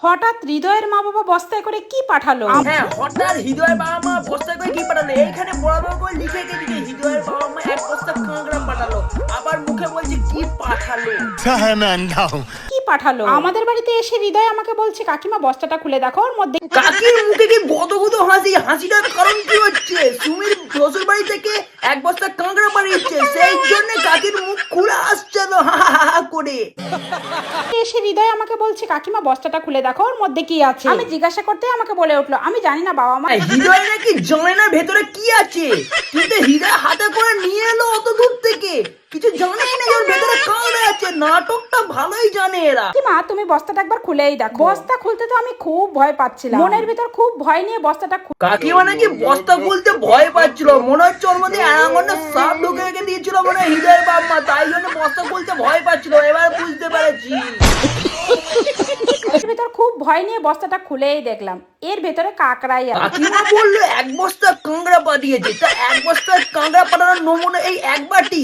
হঠাৎ হৃদয়ের মা বাবা বস্তায় করে কি পাঠালো? হ্যাঁ, হঠাৎ হৃদয়ের বাবা মা বস্তায় করে কি পাঠালো? এইখানে বড় বড় করে লিখে রেখেছে যে হৃদয়ের বাবা মা এক বস্তা কাঁকড়া পাঠালো। আবার মুখে বলছে কি পাঠালো। কি পাঠালো? আমাদের বাড়িতে এসে হৃদয় আমাকে বলছে কাকিমা বস্তাটা খুলে দেখো, ওর মধ্যে কাকির মুখে কি গদগদ হাসি? হাসিটার কারণ কি হচ্ছে? সুমির শ্বশুর বাড়ি থেকে এক বস্তা কাঁকড়া পাঠিয়েছে, সেই জন্য কাকির মুখ খুলে আসছে তো হা হা হা করে। এসে হৃদয় আমাকে বলছে কাকিমা বস্তাটা খুলে দেখো, ওর মধ্যে কি আছে। আমি জিজ্ঞাসা করতে আমাকে বলে উঠলো আমি জানি না বাবা মা। হৃদয় নাকি জানে না ভেতরে কি আছে, কিন্তু হৃদয় হাতে করে নিয়ে এলো অত দূর থেকে, কিছু জানেই না ওর ভেতরে কাঁকড়া আছে। নাটকটা ভালোই জানে এরা। মা তুমি বস্তাটা একবার খুলেই দেখো। বস্তা খুলতে তো আমি খুব ভয় পাচ্ছিলাম, মনের ভিতর খুব ভয় নিয়ে বস্তাটা কাকিমা নাকি বস্তা খুলতে ভয় পাচ্ছিল, মনে হচ্ছে ওর মধ্যে অ্যানাকোন্ডা সাপ ঢুকে রেখে দিয়েছিল মনে হয় হৃদয়ের বাপ মা, তাই জন্য বস্তা খুলতে ভয় পাচ্ছিল। এবার বুঝতে পেরেছি। ভিতর খুব ভয় নিয়ে বস্তাটা খুলেই দেখলাম এর ভেতরে কাকড়াই আছে। কাকিমা বললো এক বস্তা কাঁকড়া পাঠিয়েছে, তা এক বস্তা কাঁকড়া পাঠানোর নমুনা এই এক বাটি।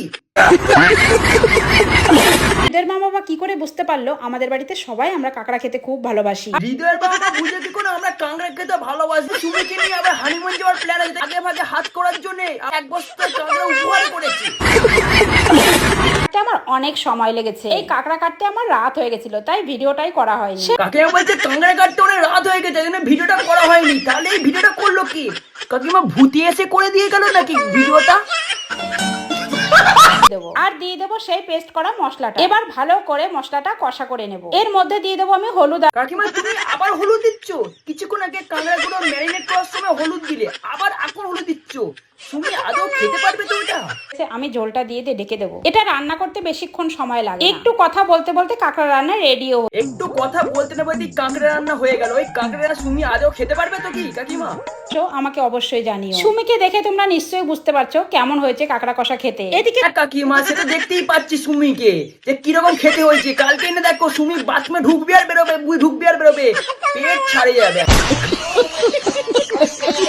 হৃদয়ের মা বাবা কি করে বুঝতে পারলো আমাদের বাড়িতে সবাই আমরা কাকড়া খেতে খুব ভালোবাসি? হৃদয়ের বাবা মা বুঝে কি করে আমরা কাঁকড়া খেতে ভালোবাসি? সুমিকে নিয়ে আবার হানিমুন যাওয়ার প্ল্যান আছে, আগে ভাগে হাত করার জন্য এক বস্তা কাঁকড়া উপহার করেছি। আমার অনেক সময় লেগেছে, এই কাকড়া কাটতে আমার রাত হয়ে গেছিল, তাই ভিডিওটাই করা হয়নি। কাকিমা বলছে কাঁকড়া কাটতে অনেক রাত হয়ে গেছে, ভিডিওটা করা হয়নি। তাহলে এই ভিডিওটা করলো কি? কাকিমা ভূতি এসে করে দিয়ে গেল নাকি ভিডিওটা? আর দিয়ে দেবো সেই পেস্ট করা মশলাটা। এবার ভালো করে মশলাটা কষা করে নেব। এর মধ্যে দিয়ে দেবো আমি হলুদ। কাকিমা তুমি আবার হলুদ দিচ্ছ? কিছুক্ষণ আগে কাঁকড়াগুলো ম্যারিনেট করার সময় হলুদ দিলে, আবার এখন হলুদ দিচ্ছ। তুমি আদৌ খেতে পারবে তো এটা? আমি ঝোলটা দিয়ে ঢেকে দেবো। এটা রান্না করতে বেশিক্ষণ সময় লাগে। একটু কথা বলতে বলতে কাঁকড়া রান্না রেডিও। একটু কথা বলতে না বলতে কাঁকড়া রান্না হয়ে গেল। ওই কাঁকড়া সুমি আদৌ খেতে পারবে তো কি কাকিমা? আমাকে অবশ্যই জানিও। সুমিকে দেখে তোমরা নিশ্চয়ই বুঝতে পারছো কেমন হয়েছে কাঁকড়া কষা খেতে। এদিকে কাকিমা সেটা দেখতেই পাচ্ছি সুমিকে যে কিরকম খেতে হয়েছে। কালকে এনে দেখো সুমি বাথরুমে ঢুকবে আর বেরোবে, ঢুকবে আর বেরোবে, পেট ছাড়ে যাবে।